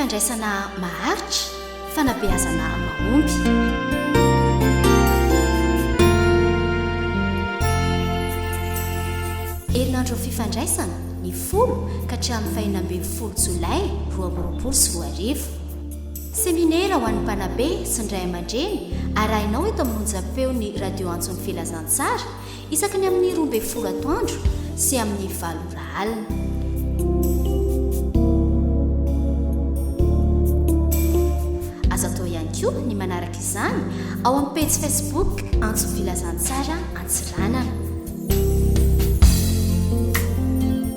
fifandraisana maharitra fanabeazana mahomby. Herinandro fifandraisana ny 10 ka hatramin'ny 12 Jolay 2024. Seminaire ho an'ny mpanabe sy ny ray aman-dreny arahinao eto amin'ny onjam-peon'ny radio antsoin'ny filazantsara isaky ny amin'ny 12 atoandro sy amin'ny 9 alina. Azo atao ihany koa ny manaraka izany ao amin'ny page Facebook antsoin'ny filazantsara Antsiranana.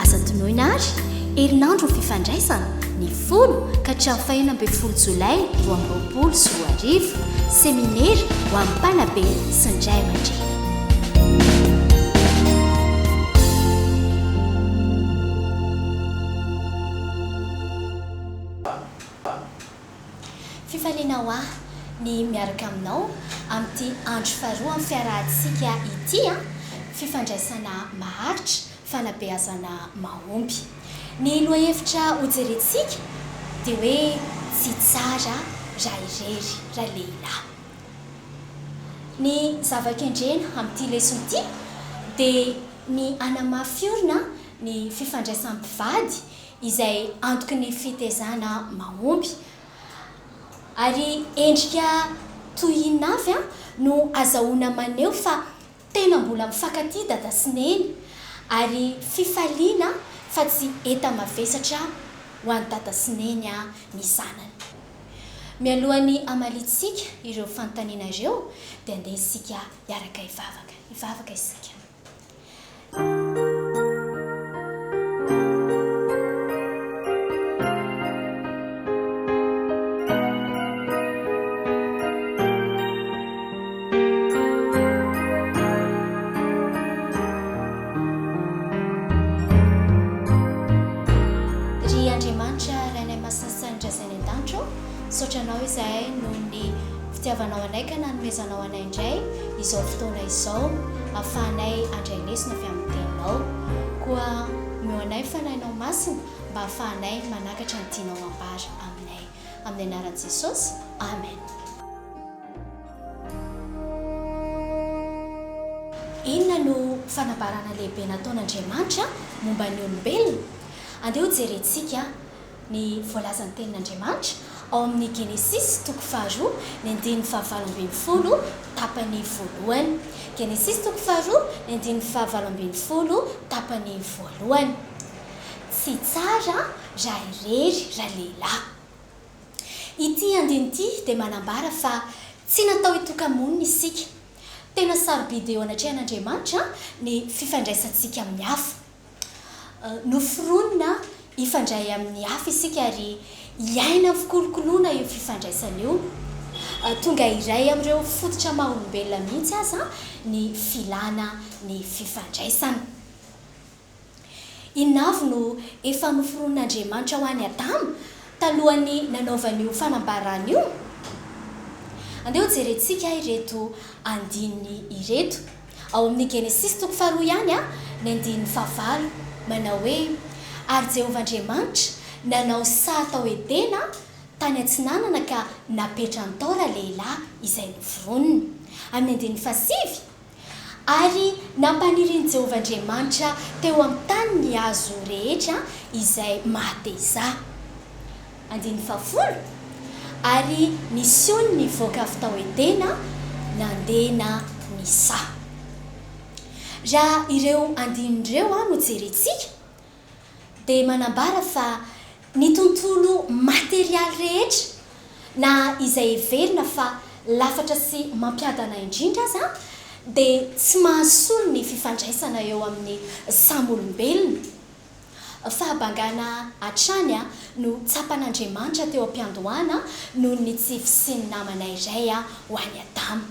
Asa tonoina ary herinandro fifandraisana ny 10 ka hatramin'ny 12 Jolay 2024. Seminaire ho an'ny mpanabe sy ny ray aman-dreny. Fifaliana ho ahy ny miaraka aminao amin'ity andro faharoa amin'ny fiarahantsika ity fifandraisana maharitra fanabeazana mahomby. Ny lohahevitra hojerentsika dia hoe tsy tsara raha irery raha lehilahy. Ny zava-kendrena amin'ity leson ity dia ny anamafiorina ny fifandraisam-pivady izay antoky ny fitezana mahomby. Ary endrika tohinavy no azahoana maneho fa tena mbola mifankatia dada sy neny ary fifaliana fa tsy eta mavesatra ho an'ny dada sy neny ny zanany. Mialohan'ny amalitsika ireo fanontaniana ireo dia andeha isika hiaraka hivavaka isika. Sotranao izay no ny fitiavanao anay ka nanomezanao anay indray izao fotoana izao ahafahanay andray lesona avy amin'ny teninao koa meo anay fanahinao masina mba ahafahanay manakatra ny tianao ambara aminay amin'ny anaran'i Jesosy. Amen. Inona no fanambarana lehibe nataon'Andriamanitra momba ny olombelona? Andeha ho jerentsika ny voalazan'ny tenin'Andriamanitra ao amin'ny Genesis 2 ny 7 tapany 1. Genesis 2 ny 7 tapany 1. Tsy tsara raha irery raha lehilahy. Ity andinity dia manambara fa tsy natao hitokamonina isika. Tena sarobidy eo anatrehan'Andriamanitra ny fifandraisantsika amin'ny hafa. Noforonina ifandray amin'ny hafa isika ary iaina fikolokoloana io fifandraisana io. Tonga iray amin'ireo fototra maha-olombelona mihitsy aza ny filana ny fifandraisana. Inona avy no efa noforon'Andriamanitra ho an'ny Adama talohany nanaovany io fanambarana io? Andeha ho jerentsika ireto andininy ireto ao amin'ny Genesis 2 ihany ny 9 manao hoe ary Jehovah Andriamanitra nanao sahatao edena tany antsinanana ka napetrany tao raha-lehilahy izay noforonina. Amin'ny 9 ary nampaniriany Jehovah Andriamanitra teo amin'ny tany ny hazo rehetra izay mahateza. 10 ary niseho ny voakavy tao edena nandena nisa. Raha ireo andinireo no jerentsika dia manambara fa ny tontolo materialy rehetra na izay heverina fa lafatra sy mampiadana indrindra aza dia tsy mahasolo ny fifandraisana eo amin'ny samy olombelona. Fahabangana hatrany no tsapan'Andriamanitra teo am-piandohana noho ny tsy fisian'ny namana iray ho an'ny Adama.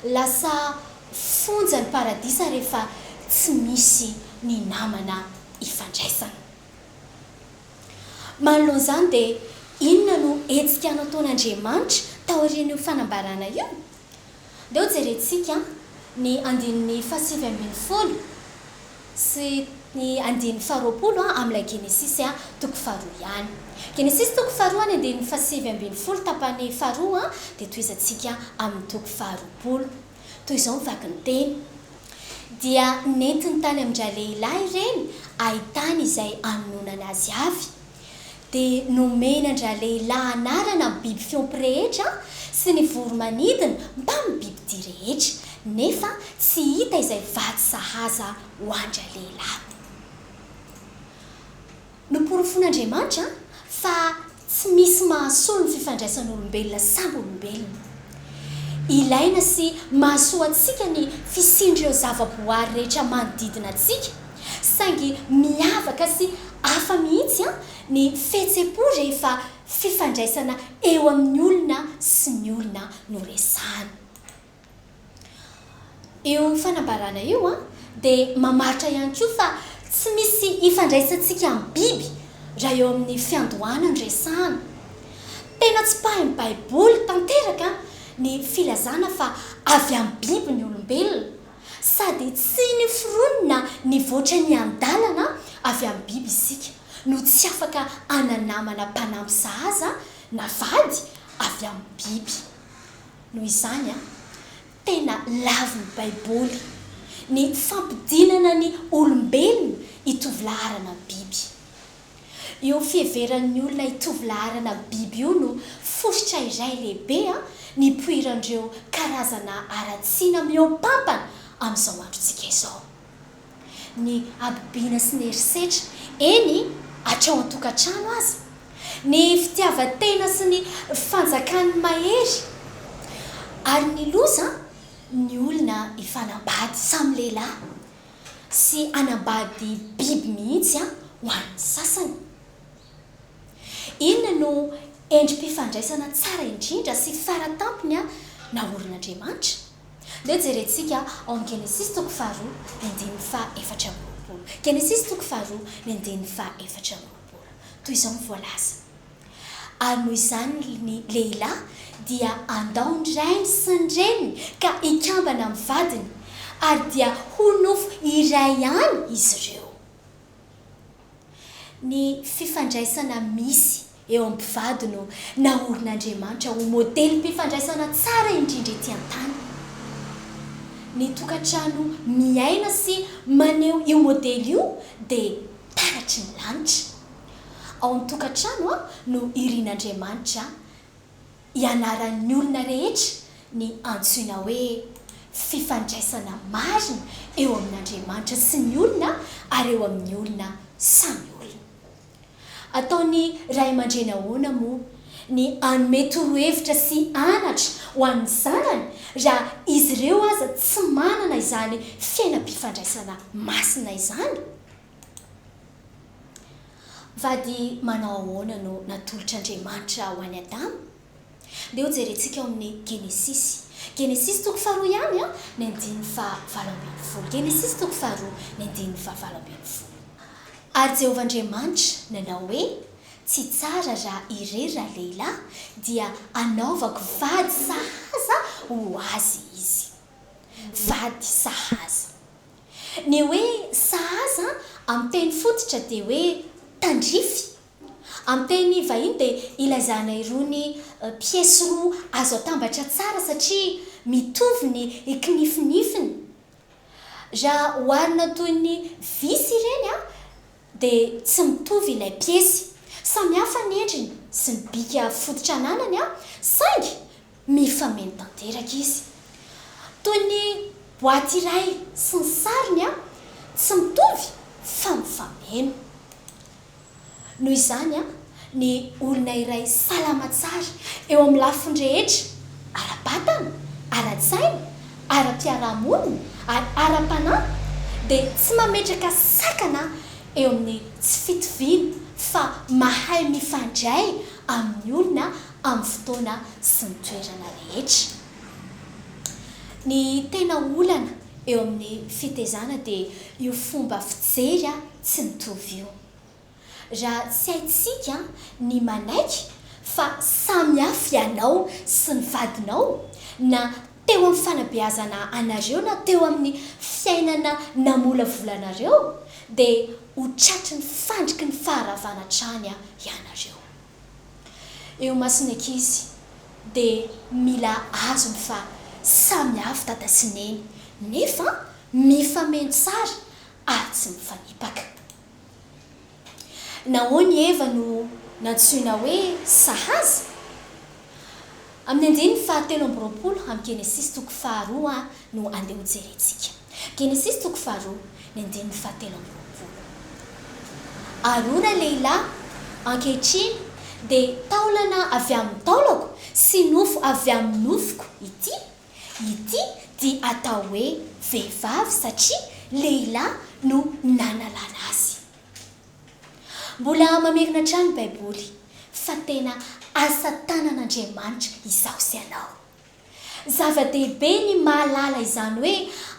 Lasa fonja ny paradisa rehefa tsy misy ny namana ifandraisana. Manoloana izany dia inona no hetsika nataon'Andriamanitra taorian'io fanambarana io? Dia ho jerentsika ny andininy 7 sy ny andiny faharoapolo amin'ilay Genesis toko faharoa ihany. Genesis toko faharoa ny andiny fahasivy ambin'ny folo tapany faharoa dia toizantsika amin'ny toko faharoapolo. Toy izao mivaky ny teny. Dia nentiny tany amin'ndra lehilahy ireny ahitany izay anonana azy avy. Dia nomena andra lehilahy anarana amin'ny biby fiompy rehetra sy ny voromanidina mba amin'ny bibidia rehetra, nefa tsy hita izay vady sahaza ho andra lehilahy. Noporofon'Andriamanitra fa tsy misy mahasolo ny fifandraisan'olombelona samby olombelona. Ilaina sy mahasoa antsika ny fisindry ireo zavaboary rehetra manodidina antsika, saingy miavaka sy hafa mihitsy ny fihetseham-po rehefa fifandraisana eo amin'ny olona sy ny olona no resahana. Io fanambarana io dia mamaritra ihany koa fa tsy misy ifandraisantsika amin'ny biby raha eo amin'ny fiandohana ny resahana. Tena tsy pahin'ny Baiboly tanteraka ny filazana fa avy amin'ny biby ny olombelona, sady tsy ny foronina ny voatra ny andalana avy amin'ny biby isika, no tsy afaka ananamana mpanampy sahaza na vady avy amin'ny biby. Noho izany tena lavin'ny Baiboly ny fampidinana ny olombelona hitovilaharana biby. Io fiheveran'ny olona hitovilaharana biby io no fototra iray lehibe ny poirandreo karazana aratsiana miompampana amin'izao androntsika izao. Ny abibiana sy ny herisetra, eny hatrao an-tokantrano aza, ny fitiavan-tena sy ny fanjakan'ny mahery, ary ny loza ny olona hifanambady samy lehilahy sy anambady biby mihitsy ho an'ny sasany. Inona no endrim-pifandraisana tsara indrindra sy faratampony naorin'Andriamanitra? Dia jerentsika ao amin'ny Genesis toko faharoa ny andiny faha-efatra amby roapolo. Genesis toko faharoa ny andiny faha-efatra amby roapolo. Toy izao mivoalaza. Ary noho izany ny lehilahy dia andao ny rainy sy ny reniny ka hikambana amin'ny vadiny, ary dia ho nofo iray ihany izy ireo. Ny fifandraisana misy eo amin'ny mpivady no naorin'Andriamanitra ho modelim-pifandraisana tsara indrindra ety an-tany. Ny tokantrano miaina sy maneho io modely io dia taratry ny lanitra. Ao amin'ny tokantrano no irian'Andriamanitra ianaran'ny olona rehetra ny antsoina hoe fifandraisana marina eo amin'Andriamanitra sy ny olona, ary eo amin'ny olona samy olona. Ataony ray aman-dreny ahoana moa ny anome torohevitra sy anatra ho an'ny zanany raha izy ireo aza tsy manana izany fiainam-pifandraisana masina izany? Vady manao ahoana no natolotr'Andriamanitra ho an'i Adamo? Dia ho jerentsika ao amin'ny Genesis. Genesis toko faharoa ihany ny andiny faha-valo ambin'ny folo. Genesis toko faharoa ny andiny faha-valo ambin'ny folo. Ary Jehovahandriamanitra nanao hoe, tsy tsara raha irery raha lehilahy dia anaovako vady sahaza ho azy izy. Vady sahaza. Ny hoe sahaza amin'ny teny fototra dia hoe tandrify. Amin'ny teny vahiny dia ilazana irony piesy roa azo atambatra tsara satria mitovy ny kinifinifiny. Raha oharina toy ny visy ireny dia tsy mitovy ilay piesy. Samy hafa ny endriny sy ny bika fototra ananany saingy mifameno tanteraka izy. Toy ny boaty iray sy ny sariny tsy mitovy fa mifameno. Noho izany ny olona iray salama tsara eo amin'ny lafiny rehetra, ara-batana, ara-tsaina, ara-piarahamonina, ary ara-panahy, dia tsy mametraka sakana eo amin'ny tsy fitoviana fa mahay mifandray amin'ny olona amin'ny fotoana sy ny toerana rehetra. Ny tena olana eo amin'ny fitezana dia io fomba fijery tsy mitovy io. Raha tsy haintsika ny manaiky fa samy hafa ianao sy ny vadinao, na teo amin'ny fanabeazana anareo na teo amin'ny fiainana namola volanareo dia ho tratry ny fandriky ny faharavana trany ianareo. Eo masina ankizy dia mila azony fa samy hafa dada sy neny nefa mifameno tsara ary tsy mifanipaka. Nahoany Eva no nantsoina hoe sahaza? Amin'ny andiny fahatelo amby roapolo amin'ny Genesis toko faharoa no andeha ho jerentsika. Genesis toko faharoa ny andiny fahatelo amby roapolo. Arona lehilahy ankehitriny dia taolana avy amin'ny taolako sy nofo avy amin'ny nofoko ity dia atao hoe vehivavy satria lehilahy no nanalana azy. Mbola mamerina trano Baiboly fa tena asa tanan'Andriamanitra izao sy anao. Zava-dehibe ny mahalala izany hoe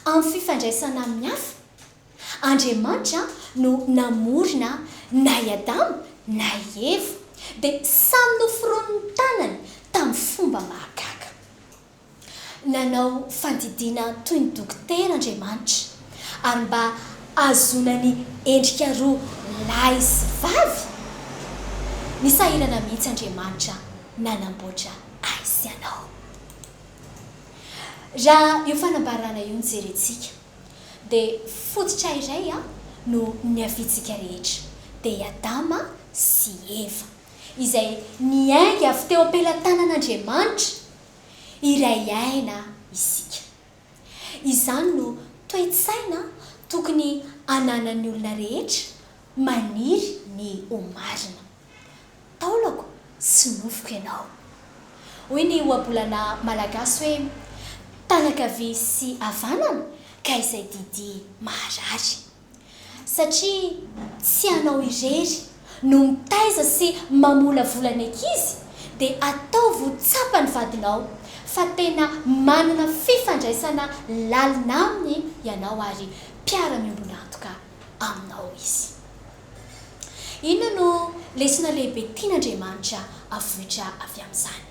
amin'ny fifandraisana amin'ny hafa Andriamanitra no namorona na i Adamo na i Eva dia samy noforoniny tanany tamin'ny fomba mahagaga. Nanao fandidiana toy ny dokotera Andriamanitra ary mba azonany endrika roa lahy sy vavy. Nisahirana mihitsy Andriamanitra nanamboatra ahy sy anao. Raha io fanambarana io ny jerentsika dia fototra iray no niavitsika rehetra dia i Adama sy Eva izay niainga avy teo am-pelantanan'Andriamanitra iray aina isika. Izany no toe-tsaina tokony ananan'ny olona rehetra maniry ny omarina. Taolako sy nofoko ianao. Hoy ny ohabolana malagasy hoe tanakavy sy havanana ka izay didy maharary. Satria tsy anao irery no mitaiza sy mamola volana ankizy dia ataovy ho tsapany vadinao fa tena manana fifandraisana lalina aminy ianao ary mpiara-miombona antoka aminao izy. Inona no lesona lehibe tian'Andriamanitra avohitra avy amin'izany?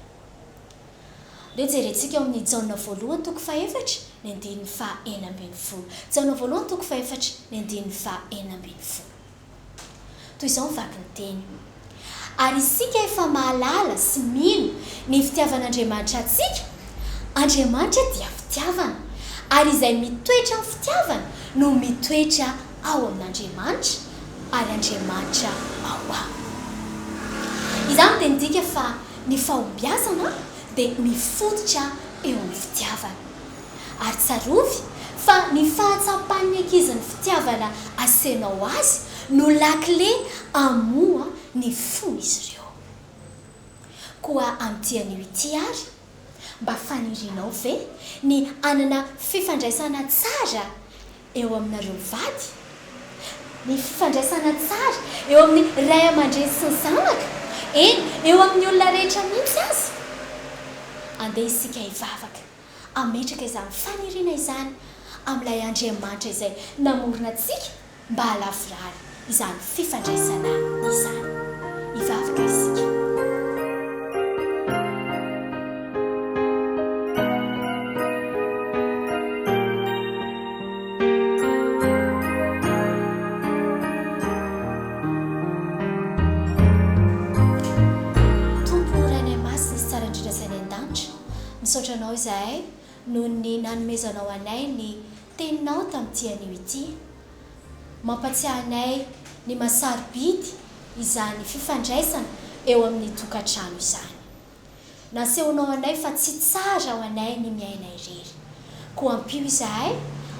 Dia jerentsika eo amin'ny Jaona voalohany toko fahaefatra ny andiny fahaenina ambin'ny folo. Jaona voalohany toko fahaefatra ny andiny fahaenina ambin'ny folo. Toy izao mivaky ny teny. Ary isika efa mahalala sy mino ny fitiavan'Andriamanitra antsika. Andriamanitra dia fitiavana ary izay mitoetra amin'ny fitiavana no mitoetra ao amin'Andriamanitra ary Andriamanitra ao aminy. Izany dia midika fa ny fahombiazana dia mifototra eo amin'ny fitiavana. Ary tsarovy fa ny fahatsapan'ny ankizy ny fitiavana asenao azy no lakile amoa ny fon'izy ireo. Koa amin'ity anio ity ary mba fanirinao ve ny anana fifandraisana tsara eo aminareo vady? Ny fifandraisana tsara eo amin'ny ray aman-dreny sy ny zanaka? Eny, eo amin'ny olona rehetra mihitsy aza. Andeha isika hivavaka, ametraka izany faniriana izany amin'ilay Andriamanitra izay namorona antsika mba halavorary izany fifandraisana izany. Hivavaka isika. Misaotra anao izahay noho ny nanomezanao anay ny teninao tamin'ity anio ity. Mampatsiahy anay ny masarobidy izany fifandraisana eo amin'ny tokantrano izany. Nasehonao anay fa tsy tsara ho anay ny miaina irery. Koa ampio izahay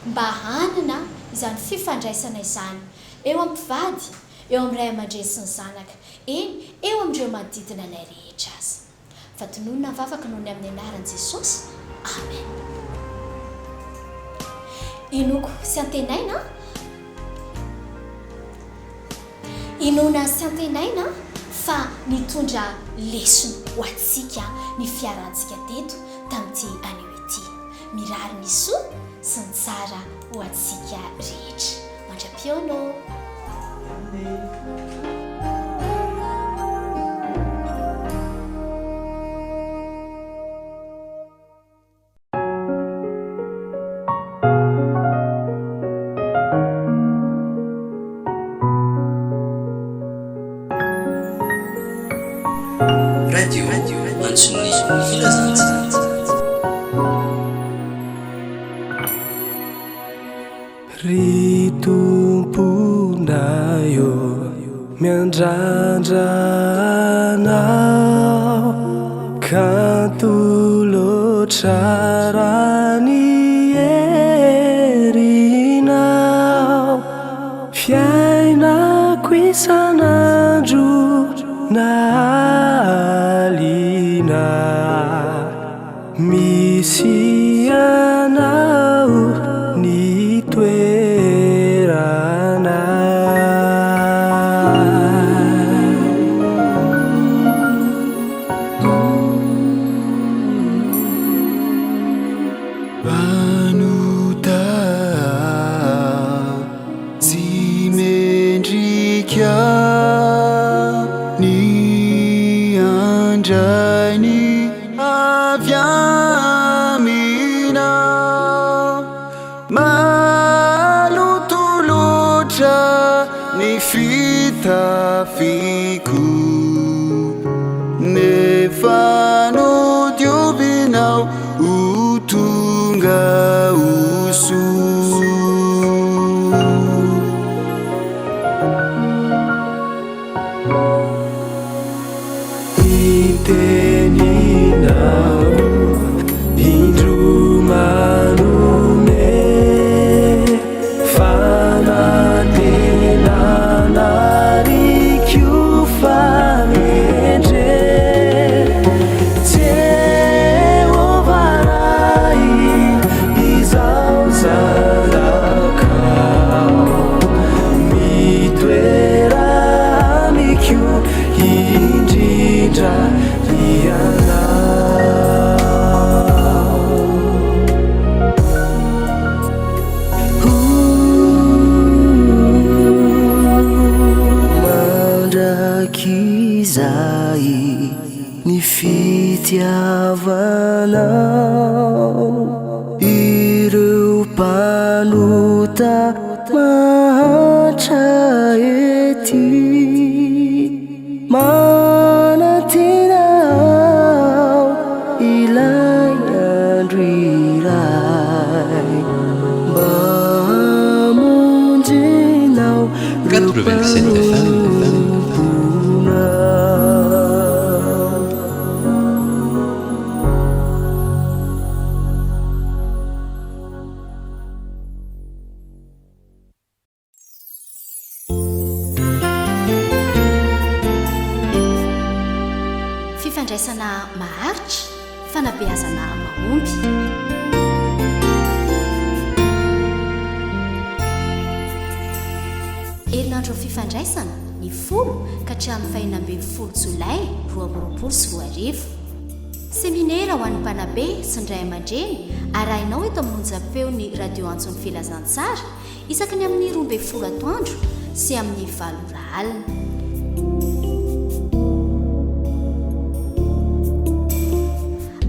mba hanana izany fifandraisana izany eo amin'ny mpivady, eo amin'ny ray aman-dreny sy ny zanaka, eny eo amin'ireo manodidina anay rehetra aza. Fa tononona vavaka noho ny amin'ny anaran'i Jesosy. Amen. Inoko sy antenaina. Inona sy antenaina fa nitondra lesona ho antsika ny fiarantsika teto tamin'ity anio ity. Mirary ny soa sy ny tsara ho antsika rehetra. Mandra-piono. Amen. antsoiny filazantsy ry tompondrayo miandrandraanao kanto loatra ny erinao fiainako isan'andro na alina misy anao ny toerana Vanuta si mendrika ni andray ny avy aminao malotolotra ny fitafiko nefa nodiobinao ho tonga oso iteninao indro manome fanantenana rikio famendre Jehovaray izao zanakao mitoera amikio indrindra mandrakizay ny fitiavanao ireo mpanota mahatra ety manatenao ilay andro iray mba hamonjenao reo fifandraisana maharitra fanabeazana mahomby herinandro fifandraisana ny folo ka hatramin'ny fahinambin'ny folo jolay 2024 seminaire ho an'ny mpanabe sy ny ray aman-dreny arahinao eto amin'ny onjam-peo ny radio antson'ny filazantsara isaky ny amin'ny 12 atoandro sy amin'ny 9 alina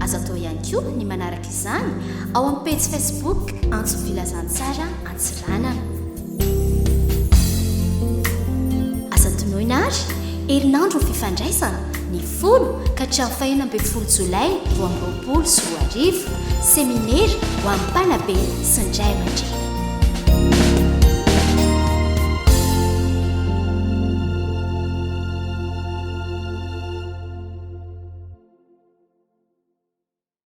aza atao ihany koa ny manaraka izany ao amin'ny page Facebook antson'ny filazantsara antsiranana aza tonoina ary herinandro fifandraisana ny folo ka hatramin'ny fahinambin'ny folo jolay 2024 seminaire ho amin'ny mpanabe sy ny ray aman-dreny